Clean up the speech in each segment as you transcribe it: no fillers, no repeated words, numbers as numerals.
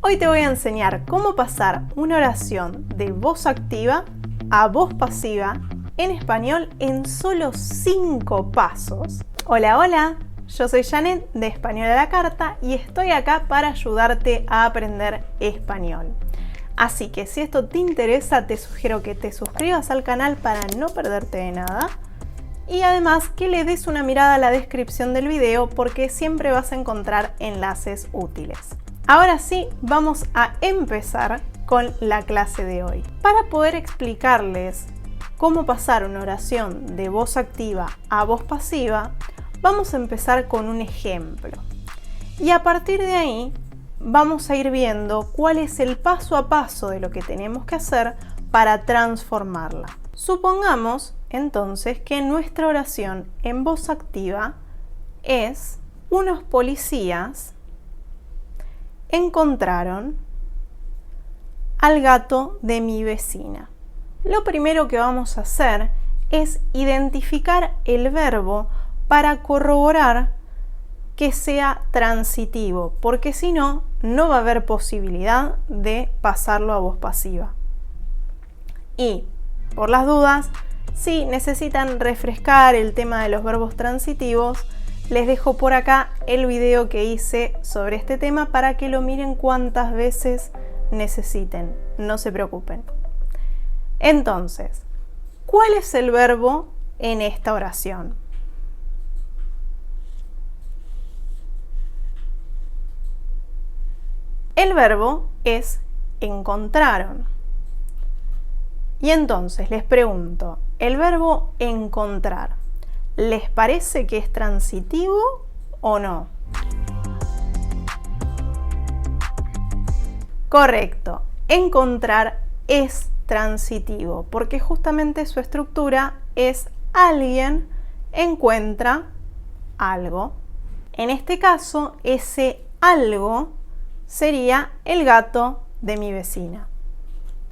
Hoy te voy a enseñar cómo pasar una oración de voz activa a voz pasiva en español en solo 5 pasos. Hola, hola, yo soy Janet de Español a la Carta y estoy acá para ayudarte a aprender español. Así que si esto te interesa, te sugiero que te suscribas al canal para no perderte de nada. Y además que le des una mirada a la descripción del video porque siempre vas a encontrar enlaces útiles. Ahora sí, vamos a empezar con la clase de hoy. Para poder explicarles cómo pasar una oración de voz activa a voz pasiva, vamos a empezar con un ejemplo. Y a partir de ahí, vamos a ir viendo cuál es el paso a paso de lo que tenemos que hacer para transformarla. Supongamos entonces que nuestra oración en voz activa es: unos policías encontraron al gato de mi vecina. Lo primero que vamos a hacer es identificar el verbo para corroborar que sea transitivo, porque si no, no va a haber posibilidad de pasarlo a voz pasiva. Y, por las dudas, si necesitan refrescar el tema de los verbos transitivos, les dejo por acá el video que hice sobre este tema para que lo miren cuantas veces necesiten, no se preocupen. Entonces, ¿cuál es el verbo en esta oración? El verbo es encontraron. Y entonces les pregunto, ¿el verbo encontrar les parece que es transitivo o no? Correcto, encontrar es transitivo porque justamente su estructura es alguien encuentra algo. En este caso, ese algo sería el gato de mi vecina.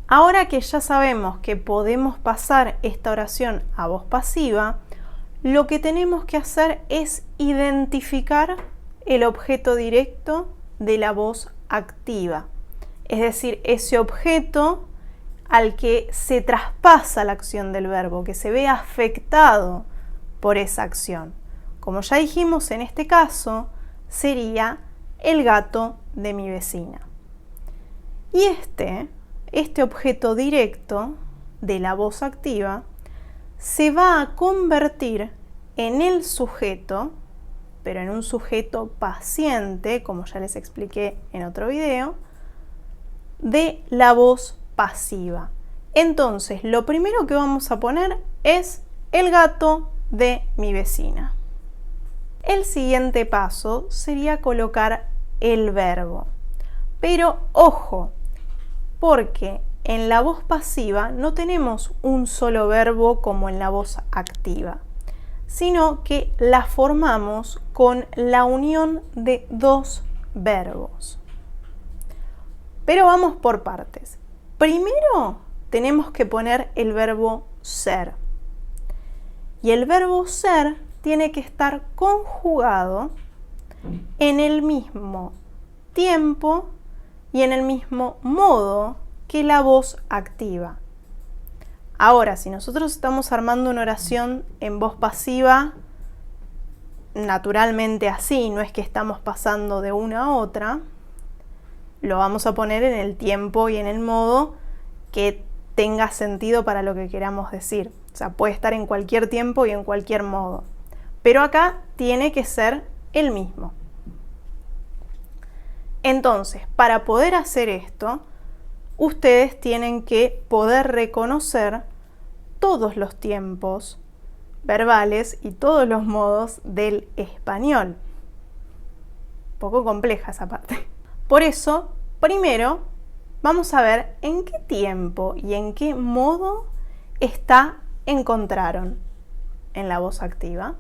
Ahora que ya sabemos que podemos pasar esta oración a voz pasiva, lo que tenemos que hacer es identificar el objeto directo de la voz activa. Es decir, ese objeto al que se traspasa la acción del verbo, que se ve afectado por esa acción. Como ya dijimos, en este caso sería el gato de mi vecina. Y este objeto directo de la voz activa se va a convertir en el sujeto, pero en un sujeto paciente, como ya les expliqué en otro video, de la voz pasiva. Entonces, lo primero que vamos a poner es el gato de mi vecina. El siguiente paso sería colocar el verbo. Pero ojo, porque en la voz pasiva no tenemos un solo verbo como en la voz activa, sino que la formamos con la unión de 2 verbos. Pero vamos por partes. Primero tenemos que poner el verbo ser. Y el verbo ser tiene que estar conjugado en el mismo tiempo y en el mismo modo que la voz activa. Ahora, si nosotros estamos armando una oración en voz pasiva, naturalmente así, no es que estamos pasando de una a otra, lo vamos a poner en el tiempo y en el modo que tenga sentido para lo que queramos decir. O sea, puede estar en cualquier tiempo y en cualquier modo. Pero acá tiene que ser el mismo. Entonces, para poder hacer esto, ustedes tienen que poder reconocer todos los tiempos verbales y todos los modos del español. Un poco compleja esa parte. Por eso, primero, vamos a ver en qué tiempo y en qué modo está encontraron en la voz activa.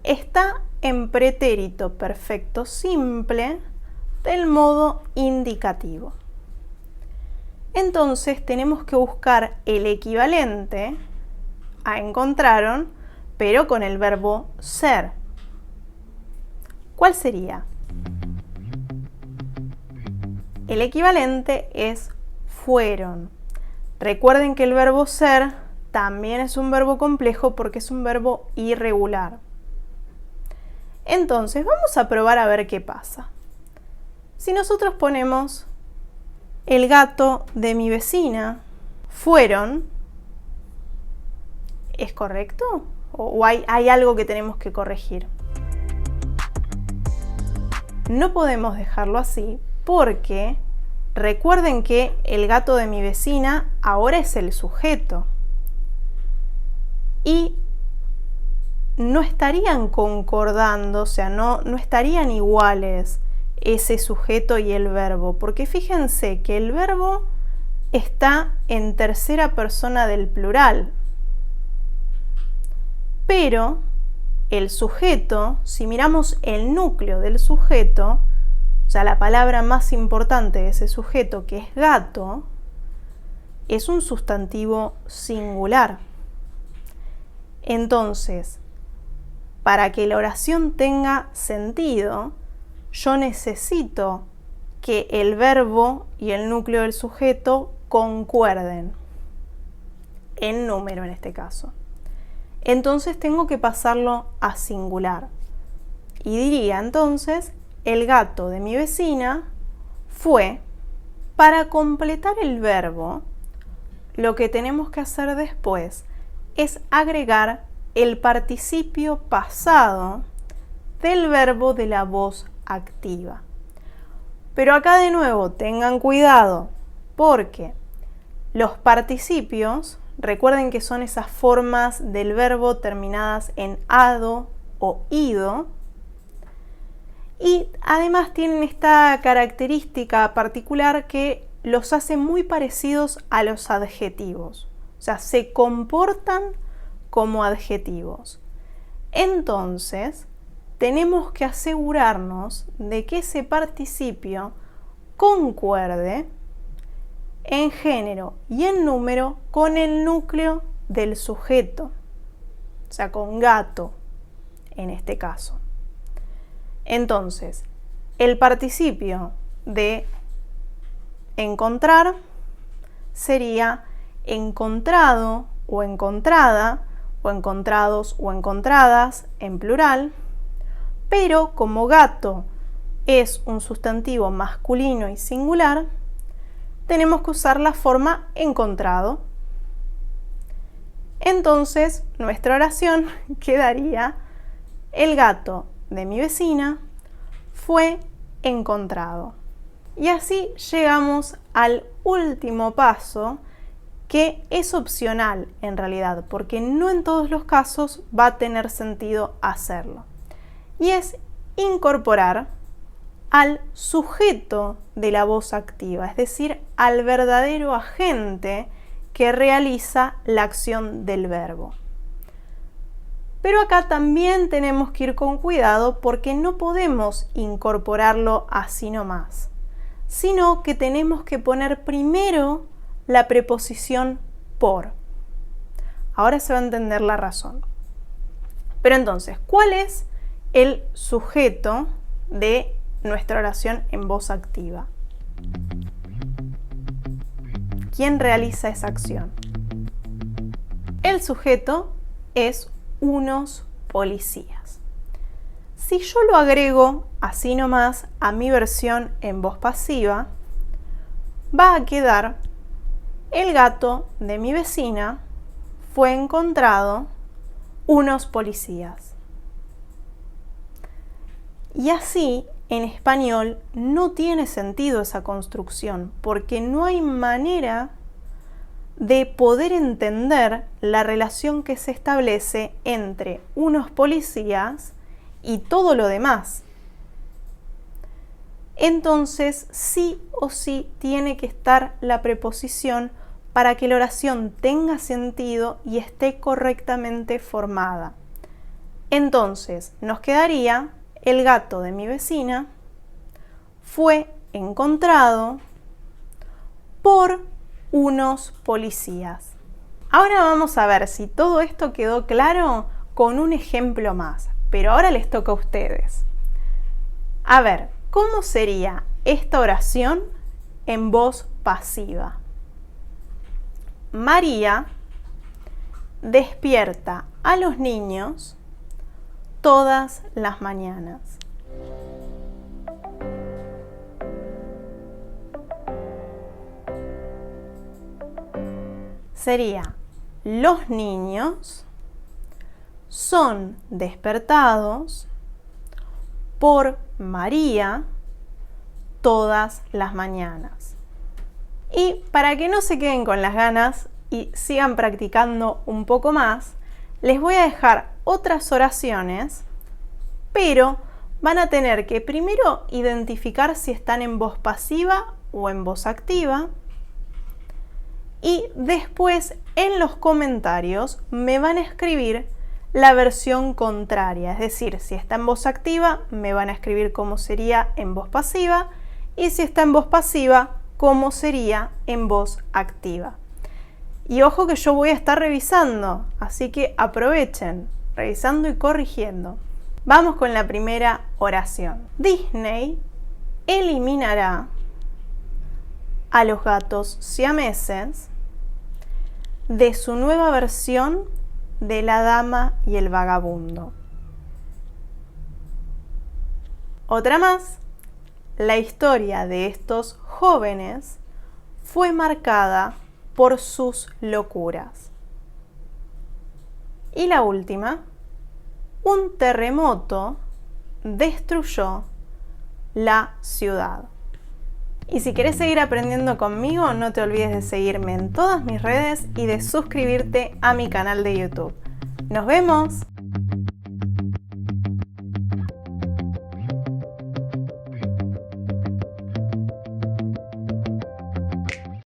Está en pretérito perfecto simple del modo indicativo. Entonces tenemos que buscar el equivalente a encontraron, pero con el verbo ser. ¿Cuál sería? El equivalente es fueron. Recuerden que el verbo ser también es un verbo complejo porque es un verbo irregular. Entonces, vamos a probar a ver qué pasa. Si nosotros ponemos el gato de mi vecina fueron, ¿es correcto? ¿O hay algo que tenemos que corregir? No podemos dejarlo así porque recuerden que el gato de mi vecina ahora es el sujeto. Y no estarían concordando, o sea, no estarían iguales ese sujeto y el verbo, porque fíjense que el verbo está en tercera persona del plural, pero el sujeto, si miramos el núcleo del sujeto, o sea, la palabra más importante de ese sujeto, que es gato, es un sustantivo singular. Entonces, para que la oración tenga sentido, yo necesito que el verbo y el núcleo del sujeto concuerden, en número en este caso. Entonces tengo que pasarlo a singular. Y diría entonces, el gato de mi vecina fue. Para completar el verbo, lo que tenemos que hacer después es agregar el participio pasado del verbo de la voz activa. Pero acá de nuevo tengan cuidado porque los participios, recuerden que son esas formas del verbo terminadas en ado o ido, y además tienen esta característica particular que los hace muy parecidos a los adjetivos. O sea, se comportan como adjetivos. Entonces, tenemos que asegurarnos de que ese participio concuerde en género y en número con el núcleo del sujeto, o sea, con gato en este caso. Entonces, el participio de encontrar sería encontrado o encontrada, o encontrados o encontradas en plural, pero como gato es un sustantivo masculino y singular, tenemos que usar la forma encontrado. Entonces, nuestra oración quedaría: el gato de mi vecina fue encontrado. Y así llegamos al último paso, que es opcional en realidad, porque no en todos los casos va a tener sentido hacerlo. Y es incorporar al sujeto de la voz activa, es decir, al verdadero agente que realiza la acción del verbo. Pero acá también tenemos que ir con cuidado porque no podemos incorporarlo así nomás, sino que tenemos que poner primero la preposición por. Ahora se va a entender la razón. Pero entonces, ¿cuál es el sujeto de nuestra oración en voz activa? ¿Quién realiza esa acción? El sujeto es unos policías. Si yo lo agrego así nomás a mi versión en voz pasiva, va a quedar: el gato de mi vecina fue encontrado unos policías. Y así, en español, no tiene sentido esa construcción, porque no hay manera de poder entender la relación que se establece entre unos policías y todo lo demás. Entonces, sí o sí tiene que estar la preposición para que la oración tenga sentido y esté correctamente formada. Entonces, nos quedaría: el gato de mi vecina fue encontrado por unos policías. Ahora vamos a ver si todo esto quedó claro con un ejemplo más, pero ahora les toca a ustedes. A ver, ¿cómo sería esta oración en voz pasiva? María despierta a los niños todas las mañanas. Sería: los niños son despertados por María todas las mañanas. Y para que no se queden con las ganas y sigan practicando un poco más, les voy a dejar otras oraciones, pero van a tener que primero identificar si están en voz pasiva o en voz activa, y después en los comentarios me van a escribir la versión contraria, es decir, si está en voz activa me van a escribir cómo sería en voz pasiva, y si está en voz pasiva, cómo sería en voz activa. Y ojo que yo voy a estar revisando, así que aprovechen, revisando y corrigiendo. Vamos con la primera oración. Disney eliminará a los gatos siameses de su nueva versión de La Dama y el Vagabundo. Otra más. La historia de estos jóvenes fue marcada por sus locuras. Y la última. Un terremoto destruyó la ciudad. Y si querés seguir aprendiendo conmigo, no te olvides de seguirme en todas mis redes y de suscribirte a mi canal de YouTube. ¡Nos vemos!